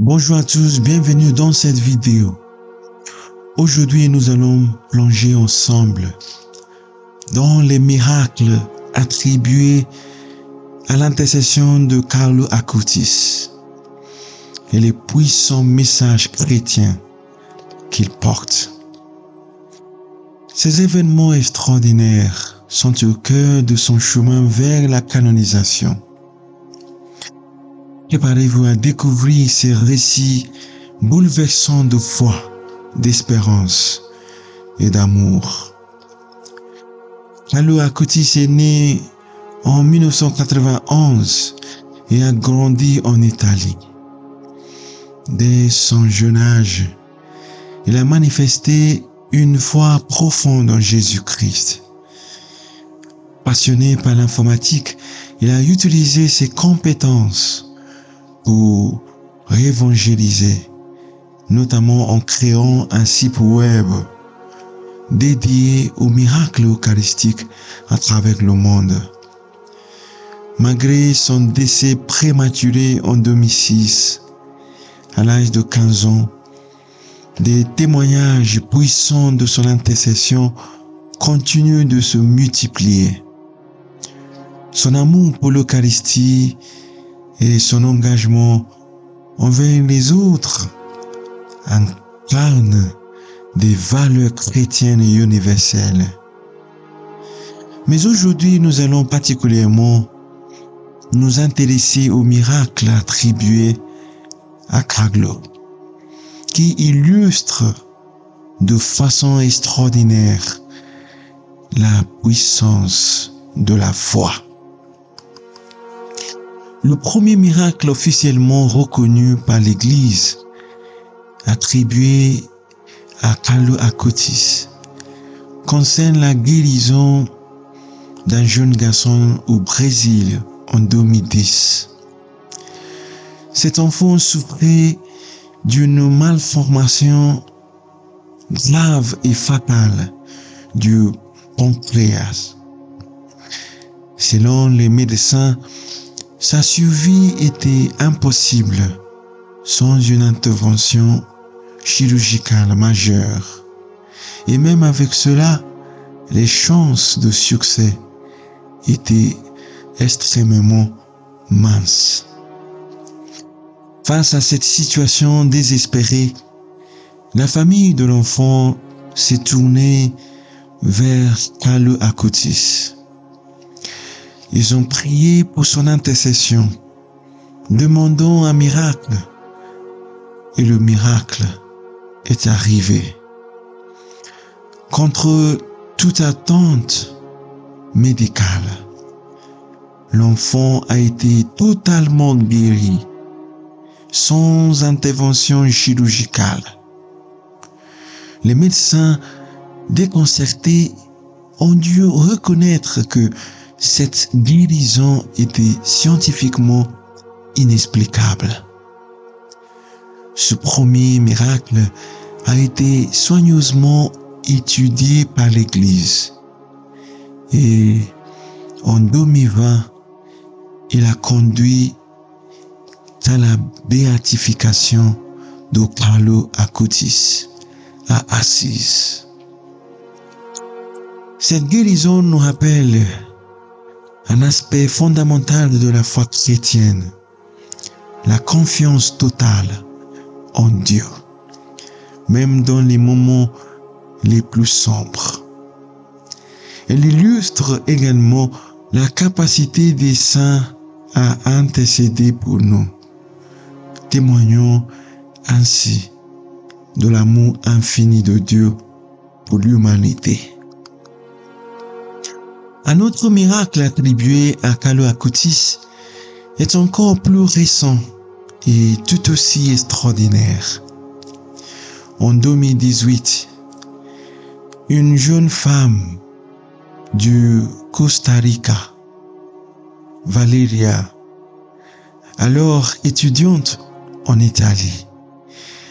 Bonjour à tous, bienvenue dans cette vidéo. Aujourd'hui, nous allons plonger ensemble dans les miracles attribués à l'intercession de Carlo Acutis et les puissants messages chrétiens qu'il porte. Ces événements extraordinaires sont au cœur de son chemin vers la canonisation. Préparez-vous à découvrir ces récits bouleversants de foi, d'espérance et d'amour. Carlo Acutis est né en 1991 et a grandi en Italie. Dès son jeune âge, il a manifesté une foi profonde en Jésus-Christ. Passionné par l'informatique, il a utilisé ses compétences pour évangéliser, notamment en créant un site web dédié aux miracles eucharistiques à travers le monde. Malgré son décès prématuré en 2006, à l'âge de 15 ans, des témoignages puissants de son intercession continuent de se multiplier. Son amour pour l'Eucharistie et son engagement envers les autres incarnent des valeurs chrétiennes et universelles. Mais aujourd'hui, nous allons particulièrement nous intéresser aux miracles attribués à Carlo, qui illustrent de façon extraordinaire la puissance de la foi. Le premier miracle officiellement reconnu par l'Église, attribué à Carlo Acutis, concerne la guérison d'un jeune garçon au Brésil en 2010. Cet enfant souffrait d'une malformation grave et fatale du pancréas. Selon les médecins, sa survie était impossible sans une intervention chirurgicale majeure. Et même avec cela, les chances de succès étaient extrêmement minces. Face à cette situation désespérée, la famille de l'enfant s'est tournée vers Carlo Acutis. Ils ont prié pour son intercession, demandant un miracle. Et le miracle est arrivé. Contre toute attente médicale, l'enfant a été totalement guéri, sans intervention chirurgicale. Les médecins déconcertés ont dû reconnaître que cette guérison était scientifiquement inexplicable. Ce premier miracle a été soigneusement étudié par l'Église et en 2020, il a conduit à la béatification de Carlo Acutis à Assise. Cette guérison nous rappelle un aspect fondamental de la foi chrétienne, la confiance totale en Dieu, même dans les moments les plus sombres. Elle illustre également la capacité des saints à intercéder pour nous, témoignant ainsi de l'amour infini de Dieu pour l'humanité. Un autre miracle attribué à Carlo Acutis est encore plus récent et tout aussi extraordinaire. En 2018, une jeune femme du Costa Rica, Valeria, alors étudiante en Italie,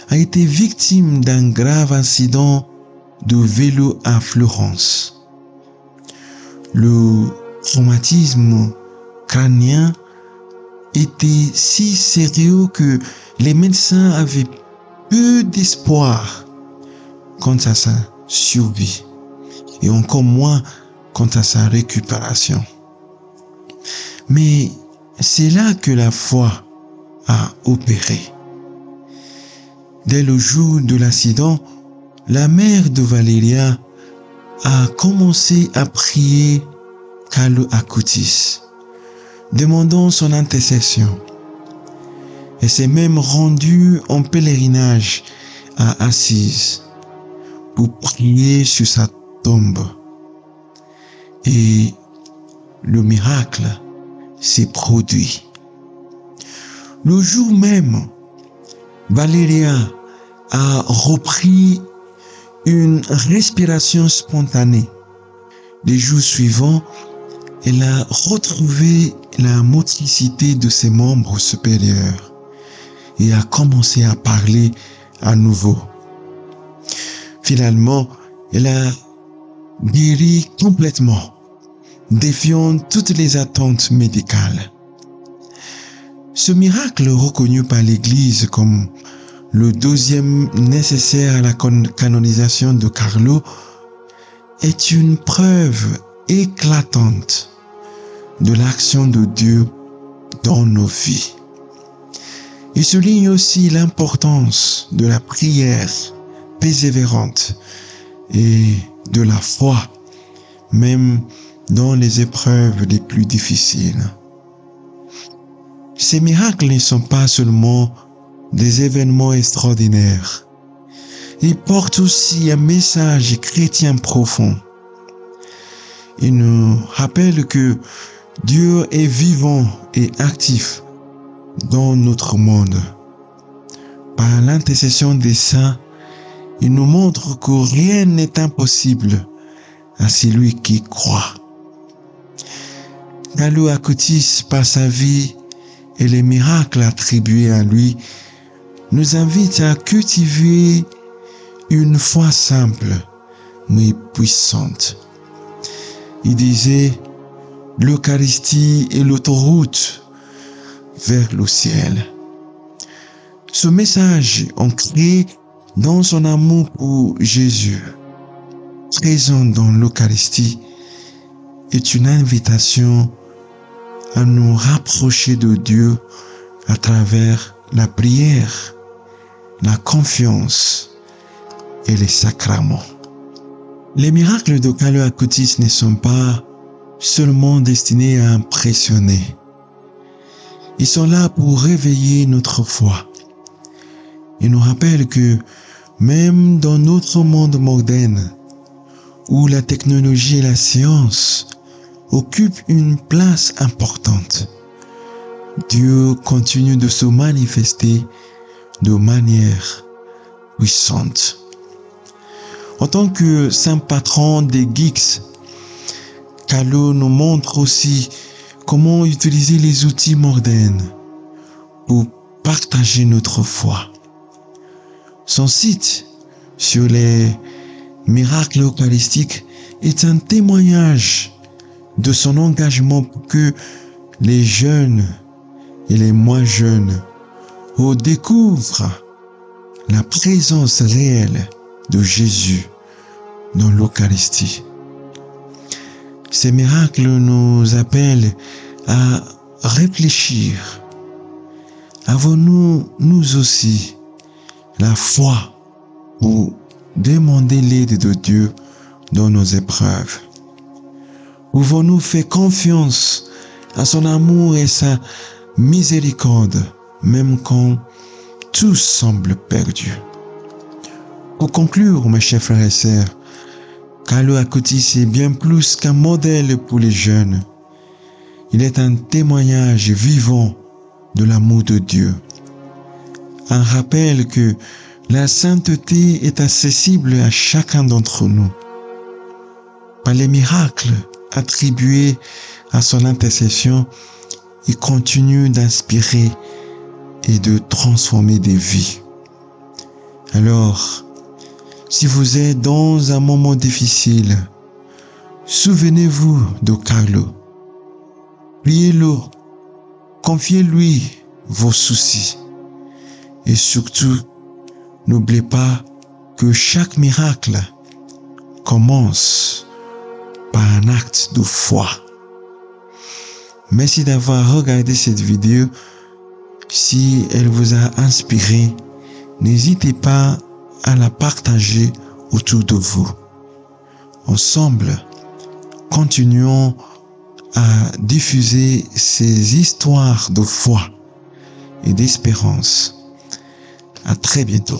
a été victime d'un grave incident de vélo à Florence. Le traumatisme crânien était si sérieux que les médecins avaient peu d'espoir quant à sa survie et encore moins quant à sa récupération. Mais c'est là que la foi a opéré. Dès le jour de l'accident, la mère de Valéria a commencé à prier Carlo Acutis, demandant son intercession. Elle s'est même rendue en pèlerinage à Assise pour prier sur sa tombe. Et le miracle s'est produit. Le jour même, Valéria a repris une respiration spontanée. Les jours suivants, elle a retrouvé la motricité de ses membres supérieurs et a commencé à parler à nouveau. Finalement, elle a guéri complètement, défiant toutes les attentes médicales. Ce miracle reconnu par l'Église comme le deuxième nécessaire à la canonisation de Carlo est une preuve éclatante de l'action de Dieu dans nos vies. Il souligne aussi l'importance de la prière persévérante et de la foi, même dans les épreuves les plus difficiles. Ces miracles ne sont pas seulement des événements extraordinaires. Ils portent aussi un message chrétien profond. Ils nous rappellent que Dieu est vivant et actif dans notre monde. Par l'intercession des saints, il nous montre que rien n'est impossible à celui qui croit. Carlo Acutis, par sa vie et les miracles attribués à lui, nous invite à cultiver une foi simple mais puissante. Il disait, l'Eucharistie est l'autoroute vers le ciel. Ce message ancré dans son amour pour Jésus, présent dans l'Eucharistie, est une invitation à nous rapprocher de Dieu à travers la prière, la confiance et les sacrements. Les miracles de Carlo Acutis ne sont pas seulement destinés à impressionner. Ils sont là pour réveiller notre foi. Ils nous rappellent que même dans notre monde moderne, où la technologie et la science occupent une place importante, Dieu continue de se manifester de manière puissante. En tant que saint patron des geeks, Carlo nous montre aussi comment utiliser les outils modernes pour partager notre foi. Son site sur les miracles eucharistiques est un témoignage de son engagement pour que les jeunes et les moins jeunes redécouvrent la présence réelle de Jésus dans l'Eucharistie. Ces miracles nous appellent à réfléchir. Avons-nous, nous aussi, la foi pour demander l'aide de Dieu dans nos épreuves? Pouvons-nous faire confiance à son amour et sa miséricorde, même quand tout semble perdu? Pour conclure, mes chers frères et sœurs, Carlo Acutis est bien plus qu'un modèle pour les jeunes. Il est un témoignage vivant de l'amour de Dieu. Un rappel que la sainteté est accessible à chacun d'entre nous. Par les miracles attribués à son intercession, il continue d'inspirer et de transformer des vies. Alors, si vous êtes dans un moment difficile, souvenez-vous de Carlo. Priez-le Confiez-lui vos soucis. Et surtout, n'oubliez pas que chaque miracle commence par un acte de foi. Merci d'avoir regardé cette vidéo. Si elle vous a inspiré, n'hésitez pas à la partager autour de vous. Ensemble, continuons à diffuser ces histoires de foi et d'espérance. À très bientôt.